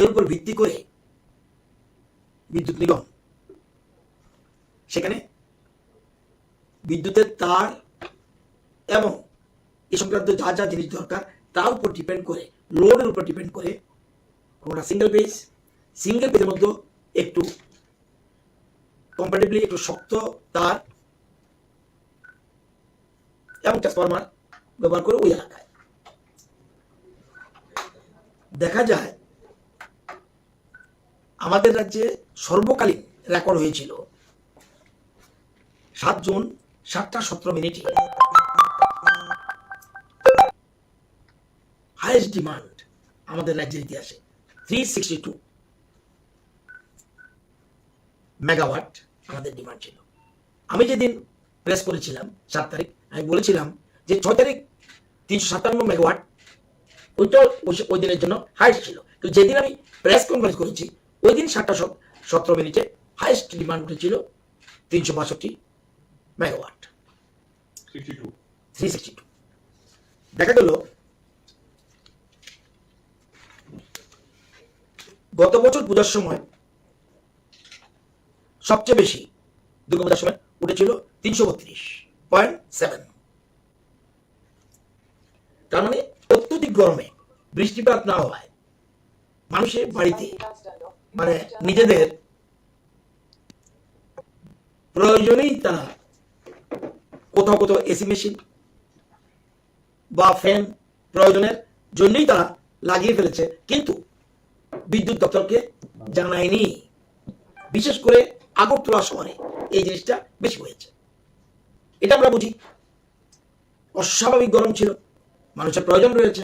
এর উপর ভিত্তি করে বিদ্যুৎ নিগম সেখানে বিদ্যুতের তার এবং এ সংক্রান্ত যা যা জিনিস দরকার তার উপর ডিপেন্ড করে, লোডের উপর ডিপেন্ড করে, কোনটা সিঙ্গেল পেজের মধ্যে একটু কম্পারেটিভলি একটু শক্ত তার এবং ট্রান্সফরমার ব্যবহার করে ওই এলাকায় দেখা যায় আমাদের রাজ্যে সর্বকালীন রেকর্ড হয়েছিল 7 জুন 7:17 হাইয়েস্ট ডিমান্ড আমাদের রাজ্যের ইতিহাসে 362 মেগাওয়াট আমাদের ডিমান্ড ছিল। আমি যেদিন প্রেস করেছিলাম 7 তারিখ, আমি বলেছিলাম যে 6 তারিখ 357 মেগাওয়াট ওইটা ওই দিনের জন্য হাইয়েস্ট ছিল। তো যেদিন আমি প্রেস কনফারেন্স করেছি ওই দিন 7:17 হাইয়েস্ট ডিমান্ড উঠেছিল 362 মেগাওয়াট 362। দেখা গেল গত বছর পূজার সময় সবচেয়ে বেশি দুর্গাপূজার সময় উঠেছিল 332.7। তার মানে অত্যধিক গরমে বৃষ্টিপাত না হওয়ায় মানুষের বাড়িতে মানে নিজেদের প্রয়োজনেই তারা কোথাও কোথাও এসি মেশিন বা ফ্যান প্রয়োজনের জন্যই তারা লাগিয়ে ফেলেছে, কিন্তু বিদ্যুৎ দপ্তরকে জানায়নি। বিশেষ করে আগরতলা শহরে এই জিনিসটা বেশি হয়েছে। এটা আমরা বুঝি, অস্বাভাবিক গরম ছিল, মানুষের প্রয়োজন রয়েছে।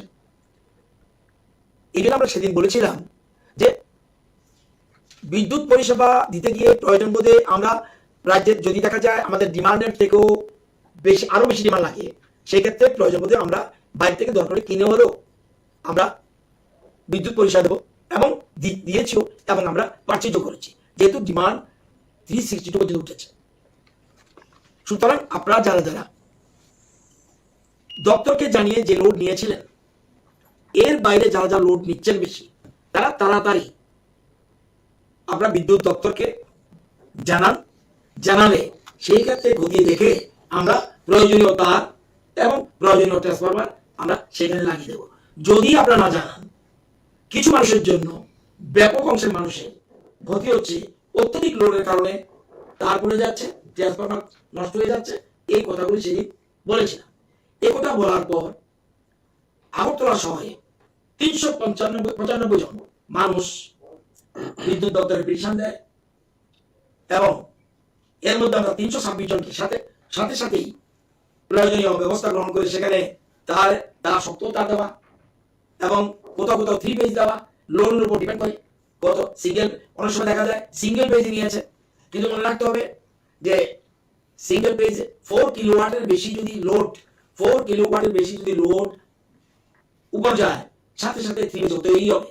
এই জন্য আমরা সেদিন বলেছিলাম যে বিদ্যুৎ পরিষেবা দিতে গিয়ে প্রয়োজন বোধে আমরা রাজ্যের যদি দেখা যায় আমাদের ডিমান্ডের থেকেও বেশি, আরো বেশি ডিমান্ড লাগে, সেই ক্ষেত্রে প্রয়োজন বোধে আমরা বাইরে থেকে দরকারে কিনে হলেও আমরা বিদ্যুৎ পরিষেবা দেবো এবং দিয়েছিও এবং আমরা পারচেজও করেছি, যেহেতু ডিমান্ড 362 পর্যন্ত উঠেছে। সুতরাং আপনারা যারা যারা দপ্তরকে জানিয়ে যে লোড নিয়েছিলেন, এর বাইরে যারা যারা লোড নিচ্ছেন বেশি, তারা তাড়াতাড়ি আপনারা বিদ্যুৎ দপ্তরকে জানালে সেই ক্ষেত্রে খতিয়ে দেখে আমরা প্রয়োজনীয় তার এবং প্রয়োজনীয় ট্রান্সফরমার আমরা সেখানে লাগিয়ে দেব। যদি আপনারা না জানান, কিছু মানুষের জন্য, ব্যাপক অংশের মানুষের ক্ষতি হচ্ছে, অত্যধিক লোডের কারণে তার পড়ে যাচ্ছে, ট্রান্সফরমার নষ্ট হয়ে যাচ্ছে। এই কথাগুলি সেদিন বলেছিলাম। এই কথা বলার পর আগরতলা শহরে 395 জন মানুষ বিদ্যুৎ দপ্তরে পিটিশন দেয় এবং এর মধ্যে আমরা 326 জনকে সাথেই প্রয়োজনীয় ব্যবস্থা গ্রহণ করে সেখানে তার শক্ত তার দেওয়া এবং কোথাও কোথাও 3 পেজ দেওয়া, লোডের উপর ডিপেন্ড করে। কত সিঙ্গেল, অনেক সময় দেখা যায় সিঙ্গেল পেজ নিয়েছে, কিন্তু মনে রাখতে হবে যে সিঙ্গেল পেজ 4 কিলোওয়াটের বেশি যদি লোড উপর যায়, সাথে 3 পেজ হতেই হবে।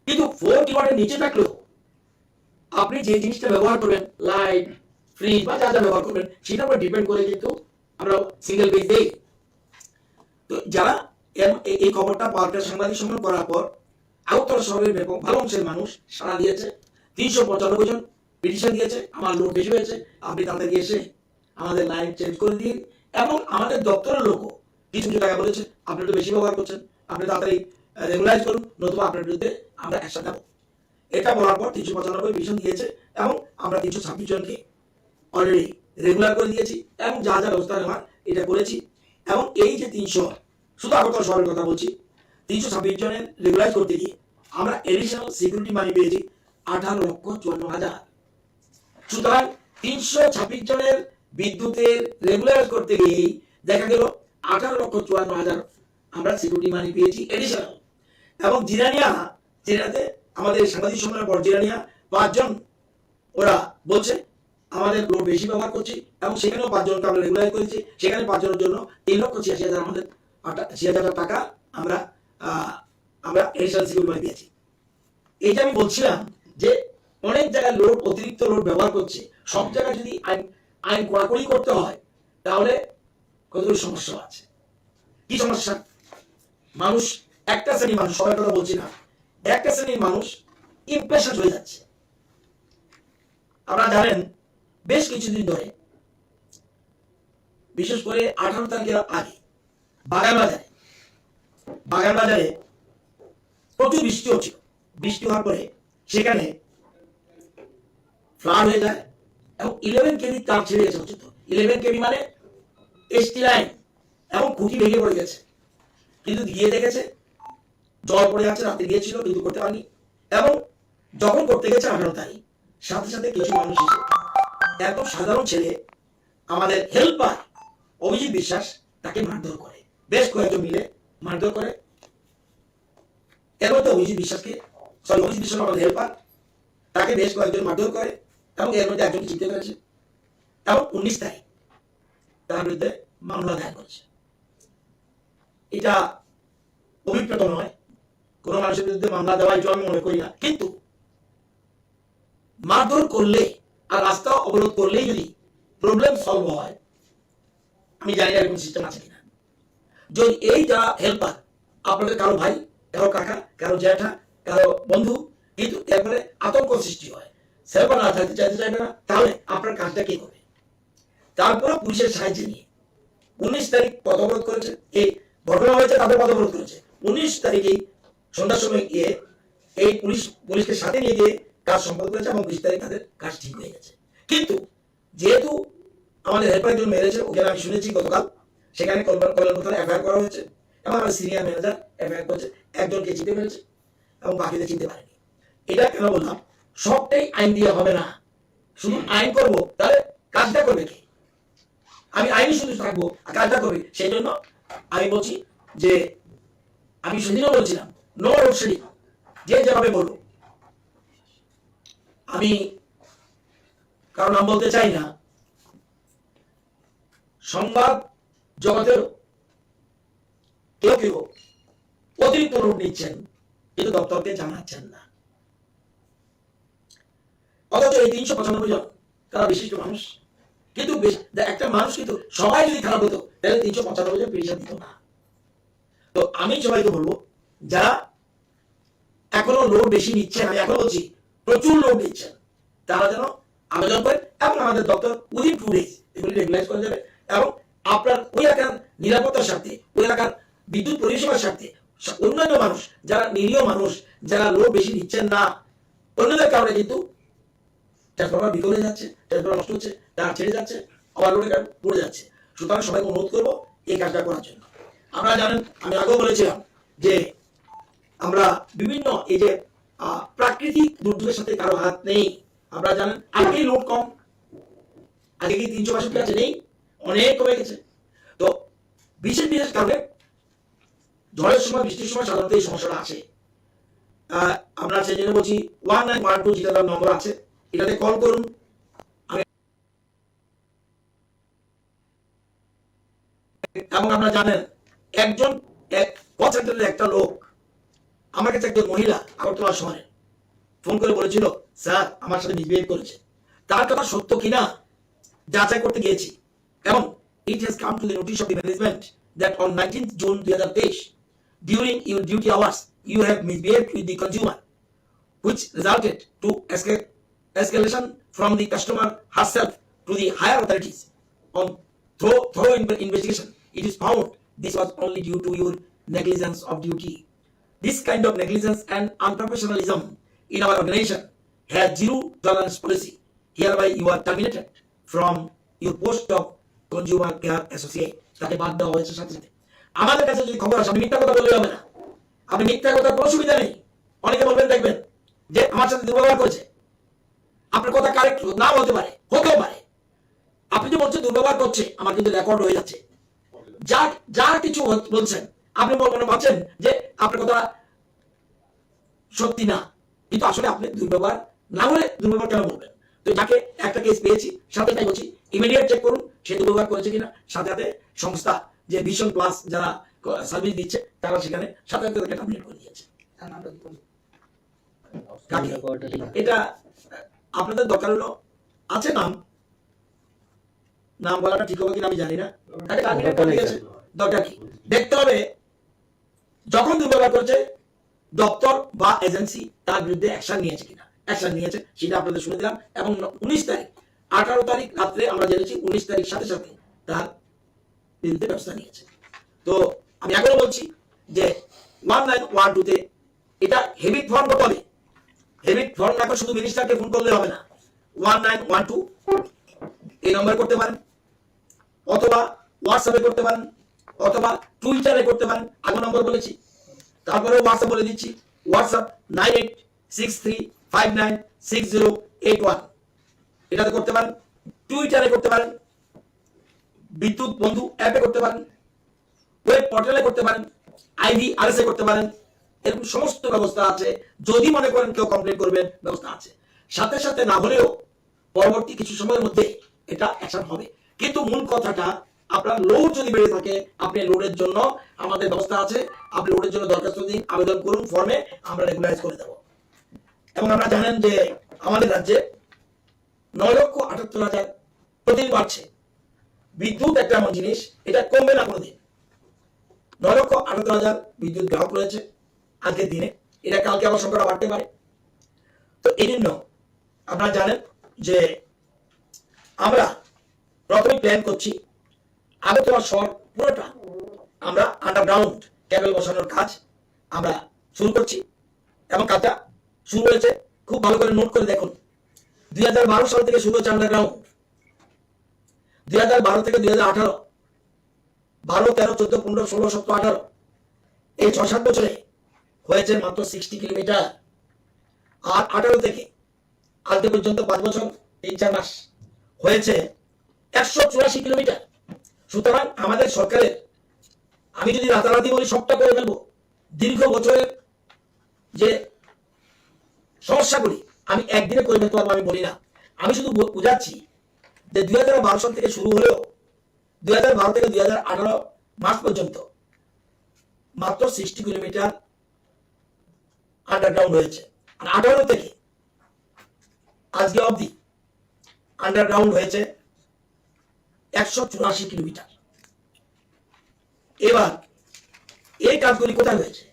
কিন্তু 4 কিলোওয়াটের নিচে থাকলেও আপনি যে জিনিসটা ব্যবহার করবেন, লাইট, ফ্রিজ বা যা যা ব্যবহার করবেন, সেটার উপর ডিপেন্ড করে কিন্তু আমরা সিঙ্গেল পেজ দেই। তো যারা এই খবরটা পাওয়ার সাংবাদিক সম্মেলন করার পর আগরতলা শহরের ব্যাপক ভালো অংশের মানুষ সাড়া দিয়েছে। 395 জন পিটিশন দিয়েছে, আমার লোড বেশি হয়েছে, আপনি তাড়াতাড়ি এসে আমাদের লাইন চেঞ্জ করে দিন। এবং আমাদের দপ্তরের লোকও কিছু টাকা বলেছে, আপনি তো বেশি ব্যবহার করছেন, আপনি তাড়াতাড়ি রেগুলাইজ করুন, নতুবা আপনার বিরুদ্ধে আমরা অ্যাকশন নেব। এটা বলার পর 395 পিটিশন দিয়েছে এবং আমরা 326 জনকে অলরেডি রেগুলার করে দিয়েছি এবং যা যা ব্যবস্থা নেওয়ার এটা করেছি। এবং এই যে 300, শুধু আগরতলা শহরের কথা বলছি, 326 জনের রেগুলাইজ করতে গিয়ে আমরা এডিশনাল সিকিউরিটি মানি পেয়েছি 18,54,000। সুতরাং 326 জনের বিদ্যুতের রেগুলাইজ করতে গিয়ে দেখা গেল 18,54,000 আমরা সিকিউরিটি মানি পেয়েছি এডিশনাল। এবং জিরানিয়াতে আমাদের সাংবাদিক সম্মেলনের পর জিরানিয়া 5 জন ওরা বলছে আমাদের লোড বেশি ব্যবহার করছি এবং সেখানেও 5 জনকে আমরা রেগুলাইজ করেছি, সেখানে 5 জনের জন্য 3,86,000 আমাদের 86,000 টাকা আমরা এডিশনাল সিকিউরিটি মানি পেয়েছি। এইটা আমি বলছিলাম যে অনেক জায়গায় অতিরিক্ত লোড ব্যবহার করছে, সব জায়গায় যদি আইন কড়াকড়ি করতে হয় তাহলে কতগুলো সমস্যা আছে। কি সমস্যা? মানুষ, একটা শ্রেণী মানুষ, সবার কথা বলছি না, একটা শ্রেণীর মানুষ ইমপ্রেশন হয়ে যাচ্ছে। আপনারা জানেন বেশ কিছুদিন ধরে, বিশেষ করে 18 তারিখের আগে বাগান বাজারে প্রচুর বৃষ্টি হচ্ছিল। বৃষ্টি হওয়ার পরে সেখানে ফ্লাড হয়ে যায় এবং 11 কেবি তার ছেড়ে গেছে। হচ্ছে তো 11 কেবি মানে এসটি লাইন, এবং খুঁটি ভেঙে পড়ে গেছে। কিন্তু গিয়ে দেখেছে জল পড়ে যাচ্ছে, রাতে গিয়েছিল কিন্তু করতে পারেনি। এবং যখন করতে গেছে 18 তারিখ, সাথে সাথে কিছু মানুষ এসে, এত সাধারণ ছেলে, আমাদের হেল্পার অভিজিৎ বিশ্বাস, তাকে মারধর করে। বেশ কয়েকজন মিলে মারধর করে। এর মধ্যে অভিজিৎ বিশ্বাস আমাদের হেল্পার, তাকে বেশ কয়েকজন মারধর করে এবং এর মধ্যে একজনকে চিনতে পেরেছে এবং 19 তারিখ তার বিরুদ্ধে মামলা দায়ের করেছে। এটা অভিপ্রেত নয়, কোন মানুষের বিরুদ্ধে মামলা দেওয়া, এটা আমি মনে করি না। কিন্তু মারধর করলে আর রাস্তা অবরোধ করলেই যদি প্রবলেম সলভ হয়, আমি জানি না এরকম সিস্টেম আছে কিনা। যদি এই যারা হেল্পার, আপনাদের কারো ভাই, কারো কাকা, কারো জ্যাঠা, কারো বন্ধু, কিন্তু এরপরে আতঙ্ক সৃষ্টি হয়, হেল্পার না থাকতে চাইবে না, তাহলে আপনার কাজটা কে করবে? তারপরে পুলিশের সাহায্য নিয়ে 19 তারিখ পথ অবরোধ করেছে। এই ঘটনা হয়েছে, তাদের পথ অবরোধ করেছে। 19 তারিখে সন্ধ্যার সময় গিয়ে এই পুলিশকে সাথে নিয়ে গিয়ে কাজ সম্পন্ন করেছে এবং 20 তারিখ তাদের কাজ ঠিক হয়ে গেছে। কিন্তু যেহেতু আমাদের হেল্পার একজন মেরেছে, ওকে আমি শুনেছি গতকাল, সেখানে কল্যাণ এফআইআর করা হয়েছে এবং আমার সিনিয়র ম্যানেজার এফআইআর করেছে। একজনকে চিনতে পেরেছে এবং বাকিদের চিনতে পারেনি। এটা কেন বললাম? সবটাই আইন দিয়ে হবে না। শুধু আইন করবো, তাহলে কাজটা করবে কে? আমি আইনি শুধু থাকবো আর কাজটা করবে। সেই জন্য আমি বলছি যে, আমি সেদিনও বলছিলাম নো লোড শেডিং, যে যেভাবে বলবো। আমি কারণ নাম বলতে চাই না, সংবাদ জগতের কেউ কেউ অতিরিক্ত লোড নিচ্ছেন কিন্তু দপ্তরকে জানাচ্ছেন না। অথচ এই 395 জন তারা বিশিষ্ট মানুষ, কিন্তু একটা মানুষ, কিন্তু সবাই যদি খারাপ হতো তাহলে 395 জন পেশা দিত না। তো আমি সবাইকে বলবো, যারা এখনো লোড বেশি নিচ্ছেন, আমি এখনো বলছি প্রচুর লোড নিচ্ছেন, তারা যেন আবেদন করেন এবং আমাদের দপ্তর উইদিন 2 ডেজ এগুলি রেগুলাইজ করে যাবে। এবং আপনার ওই এলাকার নিরাপত্তার স্বার্থে, ওই এলাকার বিদ্যুৎ পরিষেবার স্বার্থে অন্যান্য মানুষ, যারা নিরীহ মানুষ, যারা লোড বেশি নিচ্ছেন না, অন্যদের কারণে কিন্তু ট্রান্সফরমার বিকল হয়ে যাচ্ছে, ট্রান্সফরমার নষ্ট হচ্ছে, তার ছেড়ে যাচ্ছে, ওভারলোডে পড়ে যাচ্ছে। সুতরাং সবাইকে অনুরোধ করবো এই কাজটা করার জন্য। আপনারা জানেন, আমি আগেও বলেছিলাম যে আমরা বিভিন্ন এই যে প্রাকৃতিক দুর্যোগের সাথে কারো হাত নেই। আপনারা জানেন আগেই লোড কম, আগে কি 362 আছে? নেই, অনেক কমে গেছে। তো বিশেষ কারণে ঝড়ের সময়, বৃষ্টির সময় সাধারণত এই সমস্যাটা আছে। আমরা সেই জন্য বলছি 1912 যেটা নম্বর আছে, এটাতে কল করুন। এবং আপনারা জানেন, একজন কল সেন্টারের একটা লোক আমার কাছে, একজন মহিলা আগরতলা শহরে ফোন করে বলেছিল, স্যার আমার সাথে মিসবিহেভ করেছে। তার কথা সত্য কিনা যাচাই করতে গিয়েছি এবং it has come to the notice of the management that on 19th June 2023 during your duty hours you have misbehaved with the consumer, which resulted to escalation from the customer herself to the higher authorities. On thorough investigation, it is found this was only due to your negligence of duty. This kind of negligence and unprofessionalism in our organization has zero tolerance policy. Hereby you are terminated from your post of consumer care associate. তাকে বাদ দেওয়া হয়েছে সাথে সাথে। আমাদের কাছে যদি খবর আসে, আপনি মিথ্যা কথা বললে হবে না। আপনি মিথ্যা কথার কোনো সুবিধা নেই। অনেকে বলবেন, দেখবেন যে আমার সাথে দুর্ব্যবহার করেছে। আপনার কথা কারেক্ট নাও হতে পারে, হতেও পারে। আপনি যে বলছেন দুর্ব্যবহার করছে, আমার কিন্তু রেকর্ড হয়ে যাচ্ছে। যা কিছু বলছেন, আপনি মনে ভাবছেন যে আপনার কথা সত্যি না, কিন্তু আসলে আপনি দুর্ব্যবহার না হলে দুর্ব্যবহার কেন বলবেন? তো যাকে একটা কেস পেয়েছি, সাথে তাই বলছি, ইমিডিয়েট চেক করুন সে দুর্ব্যবহার করেছে কিনা। সাথে সাথে সংস্থা যে ভিশন প্লাস যারা সার্ভিস দিচ্ছে, তারা সেখানে সাথে সাথে তাকে টার্মিনেট করে দিয়েছে। এটা আপনাদের দরকার হলো, আছে নাম বলাটা ঠিক হবে কিনা আমি জানি না। দরকার কি দেখতে হবে, যখন দুর্ব্যবহার করছে দপ্তর বা এজেন্সি তার বিরুদ্ধে অ্যাকশন নিয়েছে কিনা। অ্যাকশন নিয়েছে সেটা আপনাদের শুনে দিলাম। এবং 19 তারিখ 18 তারিখ রাত্রে আমরা জেনেছি 19 তারিখ সাথে সাথে তার বিরুদ্ধে ব্যবস্থা নিয়েছে। তো আমি এখনো বলছি যে 1912 এটা হেবিট ফর্ম করতে হবে। হেবিট ফর্ম না করে শুধু মিনিস্টারকে ফোন করলে হবে না। 1912 এই নম্বরে করতে পারেন, অথবা হোয়াটসঅ্যাপে করতে পারেন, অথবা টুইটারে করতে পারেন। আগে নম্বর বলেছি, তারপরে হোয়াটসঅ্যাপ বলে দিচ্ছি। হোয়াটসঅ্যাপ 9863596081 এটাতে করতে পারেন। টুইটারে করতে পারেন, বিদ্যুৎ বন্ধু অ্যাপে করতে পারেন, ওয়েব পোর্টালে করতে পারেন, IVRS এ করতে পারেন। এরকম সমস্ত ব্যবস্থা আছে। যদি মনে করেন কেউ কমপ্লেন করবেন, ব্যবস্থা আছে। সাথে সাথে না হলেও পরবর্তী কিছু সময়ের মধ্যে এটা অ্যাকশন হবে। কিন্তু মূল কথাটা, আপনার লোড যদি বেড়ে থাকে, আপনি লোডের জন্য আমাদের ব্যবস্থা আছে। আপনি লোডের জন্য দরখাস্ত দিন, আবেদন করুন ফর্মে, আমরা রেগুলারাইজ করে দেব। এবং আমরা জানেন যে আমাদের রাজ্যে 9,78,000 প্রতিদিন বাড়ছে। বিদ্যুৎ একটা এমন জিনিস, এটা কমবে না কোনোদিন। 9,78,000 বিদ্যুৎ গ্রাহক রয়েছে আজকের দিনে। এটা কালকে আবার সংখ্যাটা বাড়তে পারে। তো এই জন্য আপনারা জানেন যে আমরা প্রথমে প্ল্যান করছি আগরতলা শহর পুরোটা আমরা আন্ডারগ্রাউন্ড কেবল বসানোর কাজ আমরা শুরু করছি। এবং কাজটা শুরু হয়েছে, খুব ভালো করে নোট করে দেখুন। 2012 সাল থেকে শুরু হচ্ছে আন্ডারগ্রাউন্ড। 2012 থেকে 2018, 12, 13, 14, 15, 16, 17, 18 এই 6-7 বছরে হয়েছে মাত্র 60 কিলোমিটার। আর 18 থেকে আজকে পর্যন্ত 5 বছর 3-4 মাস হয়েছে 184 কিলোমিটার। সুতরাং আমাদের সরকারের, আমি যদি রাতারাতি বলি সবটা করে ফেলবো, দীর্ঘ বছরের যে সমস্যাগুলি আমি একদিনে করে ফেলতে পারবো আমি বলি না। আমি শুধু বুঝাচ্ছি যে 2012 সাল থেকে শুরু হলেও 2012 থেকে 2018 মাস পর্যন্ত মাত্র 60 কিলোমিটার আন্ডারগ্রাউন্ড হয়েছে। আর 18 থেকে আজকে অবধি আন্ডারগ্রাউন্ড হয়েছে 184 কিলোমিটার। এবার এই কাজগুলি কোথায় হয়েছে?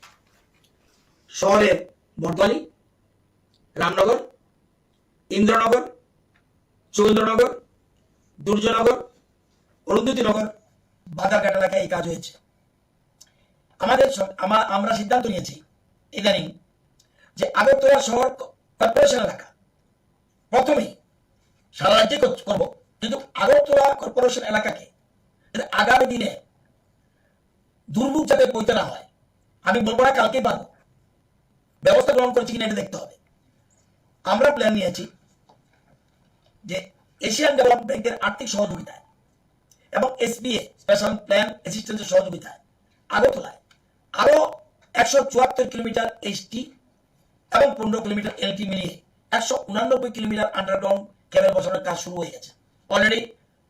শহরের বর্ধমানী, রামনগর, ইন্দ্রনগর, চৌদ্রনগর, দুর্যনগর, অরুন্ধতিনগর, বাজারঘাট এলাকায় এই কাজ হয়েছে। আমরা সিদ্ধান্ত নিয়েছি ইদানিং যে আগরতলা শহর কর্পোরেশন এলাকা প্রথমেই সারা রাজ্যে করবো, কিন্তু আগরতলা কর্পোরেশন এলাকাকে আগামী দিনে দুর্ভোগ যাতে বইতে না হয়। আমি বলবো না কালকে পারবো, ব্যবস্থা গ্রহণ করেছি কিনা এটা দেখতে হবে। আমরা প্ল্যান নিয়েছি যে এশিয়ান ডেভেলপমেন্ট ব্যাংকের আর্থিক সহযোগিতায় এবং SBA স্পেশাল প্ল্যান অ্যাসিস্ট্যান্সের সহযোগিতায় আগরতলায় আরো 174 কিলোমিটার HT এবং 15 কিলোমিটার LT মিলিয়ে 189 কিলোমিটার আন্ডারগ্রাউন্ড কেবল বসানোর কাজ শুরু হয়ে গেছে। অলরেডি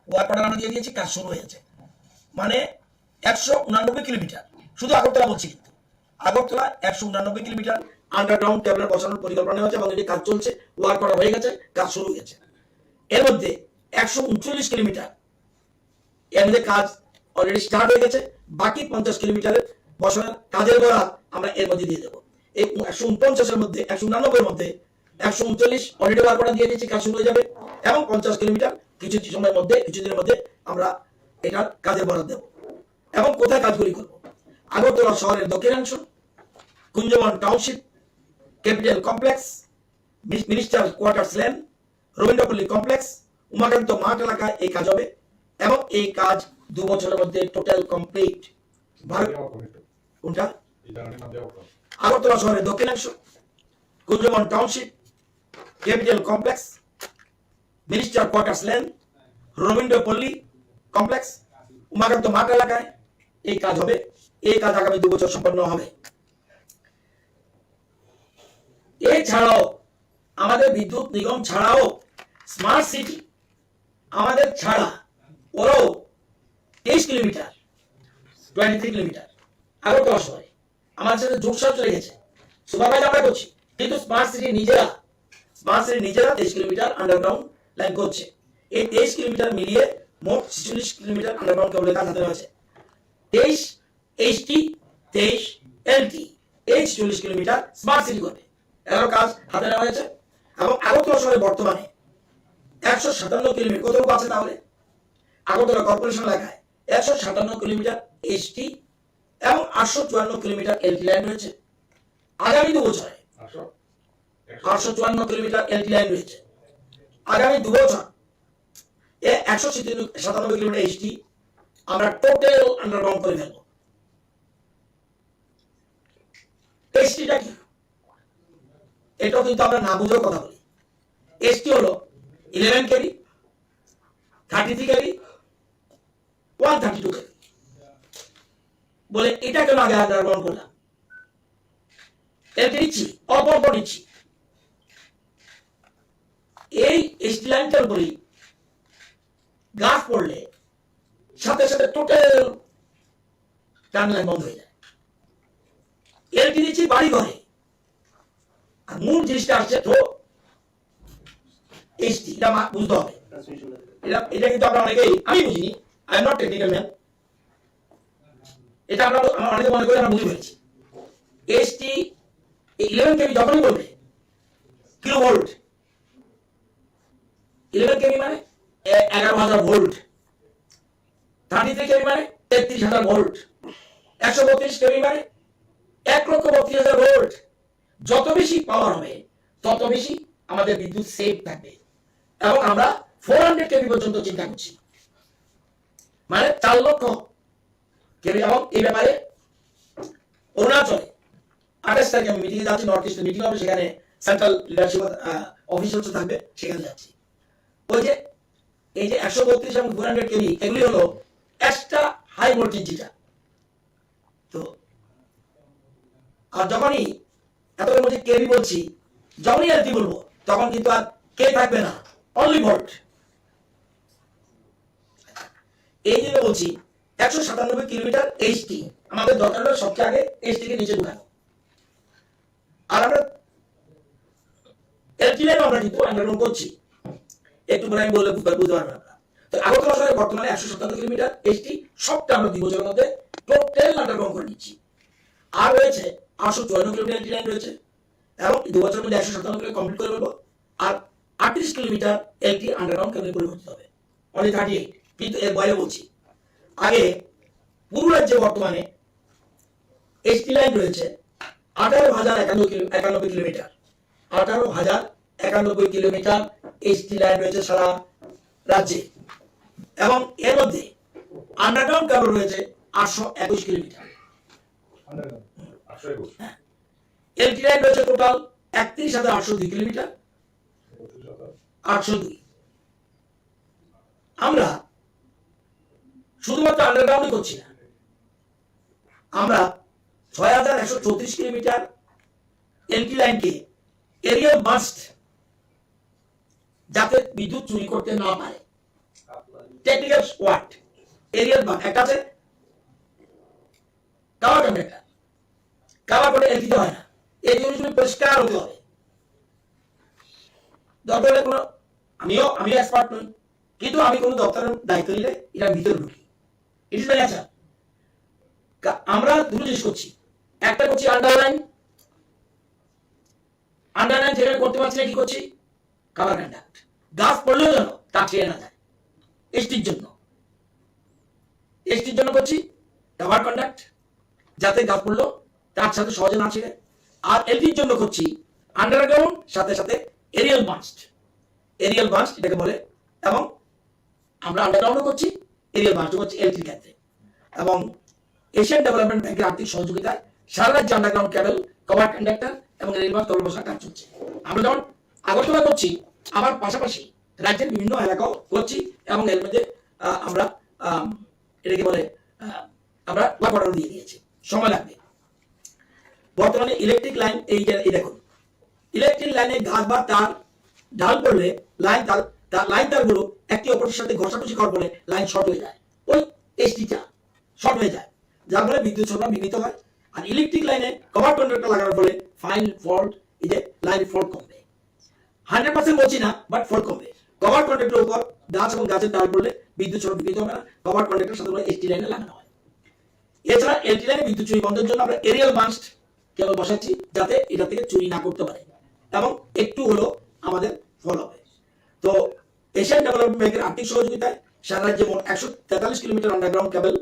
ওয়ার্ক অর্ডার আমরা দিয়ে দিয়েছি, কাজ শুরু হয়েছে। মানে 189 কিলোমিটার, শুধু আগরতলা বলছি, কিন্তু আগরতলা 189 কিলোমিটার আন্ডারগ্রাউন্ড কেবল বসানোর পরিকল্পনা হয়েছে এবং এটি কাজ চলছে, ওয়ার্ক অর্ডার হয়ে গেছে, কাজ শুরু হয়ে গেছে। এর মধ্যে 139 কিলোমিটার এর মধ্যে কাজ অলরেডি স্টার্ট হয়ে গেছে। বাকি 50 কিলোমিটারের বসানোর কাজের বরাত আমরা এর মধ্যে দিয়ে দেবো। এই 149-এর মধ্যে 189-এর মধ্যে 139 অলরেডি ওয়ার্ক অর্ডার দিয়ে দিয়েছি, কাজ শুরু হয়ে যাবে। এবং 50 কিলোমিটার কিছু সময়ের মধ্যে, কিছুদিনের মধ্যে আমরা এটার কাজের বরাত দেব। এবং কোথায় কাজগুলি করবো? আগরতলা শহরের দক্ষিণাংশ, Kunjaban township, capital complex, minister quarters lane, Rabindrapalli complex, Umakanta মাঠ এলাকায় এই কাজ হবে। এবং এই কাজ 2 বছরের মধ্যে টোটাল কমপ্লিট। কোনটা? আগরতলা শহরের দক্ষিণাংশ, Kunjaban township, capital complex, minister quarters lane, Rabindrapalli complex, Umakanta মাঠ এলাকায় এই কাজ হবে। এই কাজ আগামী 2 বছর সম্পন্ন হবে। এছাড়াও আমাদের বিদ্যুৎ নিগম ছাড়াও স্মার্ট সিটি আমাদের ছাড়া ওরাও 23 কিলোমিটার 23 কিলোমিটার আগরতলা শহরে আমাদের সাথে যোগসাজ চলে গেছে। সুপারভাইজ আমরা করছি, কিন্তু স্মার্ট সিটি নিজেরা 23 কিলোমিটার আন্ডারগ্রাউন্ড লাইন করছে। এই 23 কিলোমিটার মিলিয়ে মোট 46 কিলোমিটার আন্ডারগ্রাউন্ড কেবলের কাজ হাতে রয়েছে। 23 HT, 23 LT এই 40 কিলোমিটার স্মার্ট সিটি করবে। এর কাজ হাতে নেওয়া হয়েছে এবং আগরতলা শহরে বর্তমানে 157 কিলোমিটার কতটুকু আছে তাহলে? আগরতলা কর্পোরেশন এলাকায় 157 কিলোমিটার এসটি এবং 854 কিলোমিটার এলটি লাইন রয়েছে। আগামী 2 বছরে 854 কিলোমিটার এলটি লাইন রয়েছে। আগামী 2 বছর 197 কিলোমিটার এসটি আমরা টোটাল আন্ডারগ্রাউন্ড করে ফেলবো। এসটিটা কি? এটাও কিন্তু আমরা না বুঝেও কথা বলি। এসটি হলো 11 কেবি, 33 কেবি, 132 কেবি বলে এটা কেন আগে আন্ডারগ্রাউন্ড করলাম? এলটি নিচ্ছি, অল্প অল্প নিচ্ছি। এই এসটি লাইনটার উপরেই গাছ পড়লে সাথে সাথে টোটাল টার্ন লাইন বন্ধ হয়ে যায়। এলটি নিচ্ছি বাড়ি ঘরে, আর মূল জিনিসটা আসছে তো এসটি। এটা বুঝতে হবে। এটা কিন্তু আমরা অনেকেই, আমি বুঝিনি, I am not technical man, এটা আমরা অনেকে মনে করি আমরা বুঝে ফেলেছি। এসটি 11 কেবি যখনই বলবে কিলো ভোল্ট, 11 কেবি মানে 11,000 ভোল্ট, 33 কেবি মানে 33,000 ভোল্ট, 132 কেবি মানে 1,32,000 ভোল্ট। যত বেশি পাওয়ার হবে তত বেশি আমাদের বিদ্যুৎ সেভ থাকবে এবং আমরা 400 কেবি পর্যন্ত চিন্তা করছি, মানে 4 লক্ষ কেবি। এবং এই ব্যাপারে অরুণাচলে 28 তারিখে আমি মিটিংয়ে যাচ্ছি, নর্থ ইস্ট মিটিং হবে, সেখানে সেন্ট্রাল লিডারশিপ অফিসার্স থাকবে, সেখানে যাচ্ছি। ওই যে এই যে 132 এবং 400 কেবি এগুলি হলো এক্সট্রা হাই ভোল্টেজ যেটা। তো আর যখনই এতক্ষণ বলছি কেবি বলছি, যখনই এলটি বলবো তখন কিন্তু আর কে থাকবে না, অনলি ভোল্ট। এই জন্য বলছি 197 কিলোমিটার এইচটি আমাদের দরকার হলো সবচেয়ে আগে এইচটি কে নিচে ঢুকানো। আর আমরা এলটি লাইন আমরা কিন্তু আন্ডারগ্রাউন্ড করছি, একটু পরে আমি বললে বুঝতে পারবেন আপনারা। তো আগরতলা শহরে বর্তমানে 157 কিলোমিটার এইচটি সবটা আমরা 2 বছরের মধ্যে টোটাল আন্ডারগ্রাউন্ড করে নিচ্ছি। আর রয়েছে 854 কিলোমিটার এলটি লাইন রয়েছে এবং 2 বছরের মধ্যে 157 কিলোমিটার কমপ্লিট করে ফেলবো। আর 38 কিলোমিটার এলটি আন্ডারগ্রাউন্ড কেবল পরিবর্তিত হবে, অনলি 38। কিন্তু এর বাইরে বলছি, আগে পুরো রাজ্যে বর্তমানে এইচটি লাইন রয়েছে 18,091 কিলোমিটার, 18,091 কিলোমিটার এইচটি লাইন রয়েছে সারা রাজ্যে এবং এর মধ্যে আন্ডারগ্রাউন্ড কেবল রয়েছে 821 কিলোমিটার। এলটি লাইন রয়েছে টোটাল 31,802 কিলোমিটার, 802। আমরা শুধুমাত্র আন্ডারগ্রাউন্ডই করছি না, আমরা 6,134 কিলোমিটার এলটি লাইনকে এরিয়াল বাস্ট, যাতে বিদ্যুৎ চুরি করতে না পারে, টেকনিক্যাল ওয়ার্ড এরিয়াল বাস্ট। একটা আছে কাভার কন্ডাক্টর, কাভার করে এলটিতে হয় না, এই জিনিসগুলো পরিষ্কার হতে হবে। দরকার হলে কোনো, আমিও এক্সপার্ট নই, কিন্তু আমি কোনো দপ্তরের দায়িত্ব নিলে এটার ভিতরে ঢুকি। It is my nature. আমরা দুটো জিনিস করছি, একটা করছি আন্ডারলাইন যেখানে করতে পারছি না, কি করছি? Cover conduct. গাছ পড়লেও যেন তা ছিঁড়ে না যায়, এসটির জন্য করছি কাভার কন্ডাক্ট, যাতে গাছ পড়লো তার সাথে সহজে না ছিঁড়ে। আর এলটির জন্য করছি আন্ডারগ্রাউন্ড, সাথে সাথে এরিয়াল বাস্ট এটাকে বলে। এবং আমরা আন্ডারগ্রাউন্ডও করছি, এরিয়াল বাস্টও করছি এলটির ক্ষেত্রে। এবং এশিয়ান ডেভেলপমেন্ট ব্যাংকের আর্থিক সহযোগিতায় সারা রাজ্যে আন্ডারগ্রাউন্ড কেবল, কভার কন্ডাক্টর এবং রেল বাস তরল বসার কাজ চলছে। আমরা যেমন আগরতলা করছি, আবার পাশাপাশি রাজ্যের বিভিন্ন এলাকাও করছি এবং এর মধ্যে আমরা এটাকে বলে আমরা ওয়ার্ক দিয়ে দিয়েছি, সময় লাগবে। বর্তমানে ইলেকট্রিক লাইন এই দেখুন, ইলেকট্রিক লাইনে ঘাস বা তার ঢাল পড়লে লাইন তারগুলো একটি অপরের সাথে ঘষাঘষি করার ফলে লাইন শর্ট হয়ে যায়, ওই এসটিটা শর্ট হয়ে যায়, যার ফলে বিদ্যুৎ সরবরাহ বিঘ্নিত হয়। আর ইলেকট্রিক লাইনে কভার কন্ডাক্টর লাগানোর ফলে ফাইন ফল্ট, এই যে লাইন ফল্ট কমবে, 100% বলছি না, বাট ফল্ট কমবে। কভার কন্ডাক্টরের উপর গাছ এবং গাছের তার পড়লে বিদ্যুৎ সরবরাহ বিঘ্নিত হবে না, কভার কন্ডাক্টর সাধারণত এসটি লাইনে লাগানো হয়। এছাড়া এলটি লাইনে বিদ্যুৎ চুরি বন্ধের জন্য আমরা এরিয়াল বাস্ট কেবল বসাচ্ছি যাতে এটা থেকে চুরি না করতে পারে এবং একটু হলো আমাদের ফল হবে। তো এশিয়ান ডেভেলপমেন্ট ব্যাংকের আর্থিক সহযোগিতায় সারা রাজ্যে মোট 143 কিলোমিটার আন্ডারগ্রাউন্ড কেবল,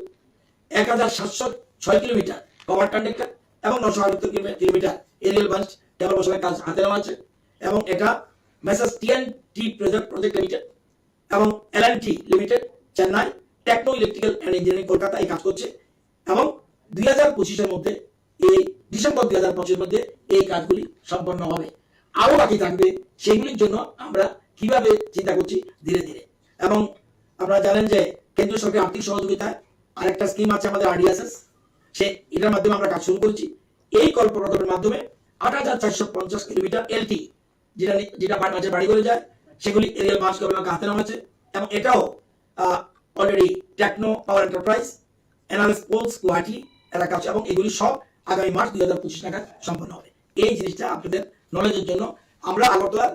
1706 কিলোমিটার কভার কন্ডাক্টর এবং 978 কিলোমিটার এরিয়াল বাস কেবল বসানোর কাজ হাতে নেওয়া আছে। এবং এটা মেসার্স টিএনটি প্রজেক্ট লিমিটেড এবং LNT limited Chennai, techno electrical and engineering Kolkata এই কাজ করছে। এবং 2025-এর মধ্যে, এই ডিসেম্বর 2025-এর মধ্যে এই কাজগুলি সম্পন্ন হবে। আরো বাকি থাকবে, সেগুলির জন্য আমরা কিভাবে চিন্তা করছি ধীরে ধীরে। এবং আপনারা জানেন যে কেন্দ্রীয় সরকারের আর্থিক সহযোগিতায় আরেকটা স্কিম আছে আমাদের আরডিএসএস, এটার মাধ্যমে আমরা কাজ শুরু করেছি। এই কল্প প্রকল্পের মাধ্যমে 8450 কিলোমিটার এলটি যেটা মাঝে বাড়ি করে যায় সেগুলি এরিয়াল মাস গভর্নমেন্টকে হাতে নেওয়া হয়েছে। এবং এটাও অলরেডি টেকনো পাওয়ার এন্টারপ্রাইজ, এনআরএস পোলস গুয়াহাটি এরা কাজ, এবং এগুলি সব আগামী মার্চ 2025 নাগাদ সম্পন্ন হবে। এই জিনিসটা আপনাদের নলেজের জন্য আমরা আগরতলা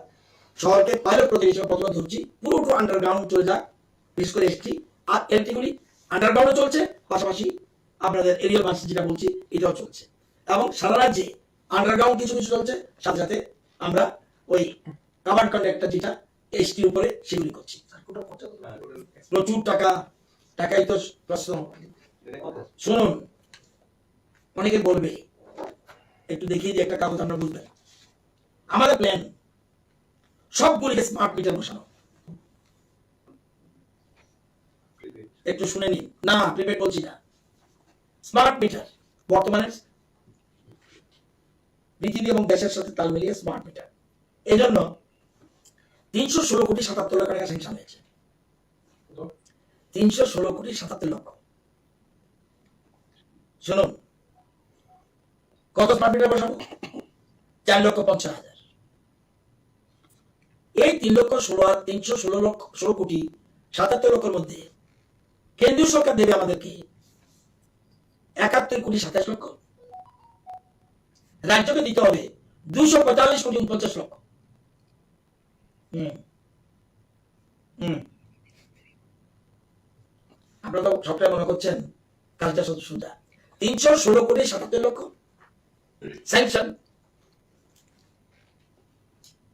শহরকে পাইলট প্রজেক্ট হিসেবে প্রথমে ধরছি। পুরোটা আন্ডারগ্রাউন্ড চলে যাক, বিশেষ করে এসটি আর এলটিগুলি আন্ডারগ্রাউন্ডে চলছে, পাশাপাশি আপনাদের এরিয়াল মাস যেটা বলছি এটাও চলছে। এবং সারা রাজ্যে আন্ডারগ্রাউন্ড কিছু কিছু চলছে, সাথে সাথে আমরা ওই কাভার্ড কন্ডাক্টর যেটা এসটির উপরে সেগুলি করছি। প্রচুর টাকাই তো প্রশ্ন। শুনুন, অনেকে বলবে, একটু দেখিয়ে দিয়ে একটা কাগজ আমরা বুঝবেন। আমাদের প্ল্যান সবগুলিকে স্মার্ট মিটার বসানো। একটু শুনে নিন। না, প্রিপেড বলছি না, স্মার্ট মিটার। বর্তমানে পৃথিবী এবং দেশের সাথে তাল মিলিয়ে স্মার্ট মিটার। এই জন্য 316 কোটি 77 লাখ টাকা স্যাংশন হয়েছে। 316 কোটি 77 লক্ষ। শুনুন, কত স্মার্ট মিটার বসাবো? 4,50,000। এই 3,16 কোটি 77 লক্ষের মধ্যে কেন্দ্রীয় সরকার দেবে আমাদেরকে 71 কোটি 27 লক্ষ, রাজ্যকে দিতে হবে 245 কোটি 49 লক্ষ। আপনারা তো সবটাই মনে করছেন কাজটা সোজা। 316 কোটি 77 লক্ষ স্যাংশন,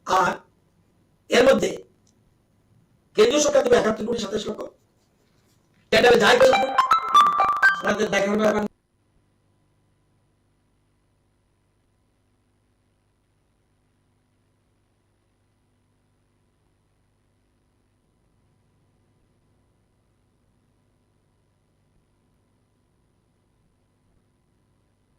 আর এর মধ্যে কেন্দ্রীয় সরকার দেবে 71 কোটি 27 লক্ষ। টেন্ডারে যাই করে আপনাদের দেখার ব্যাপার।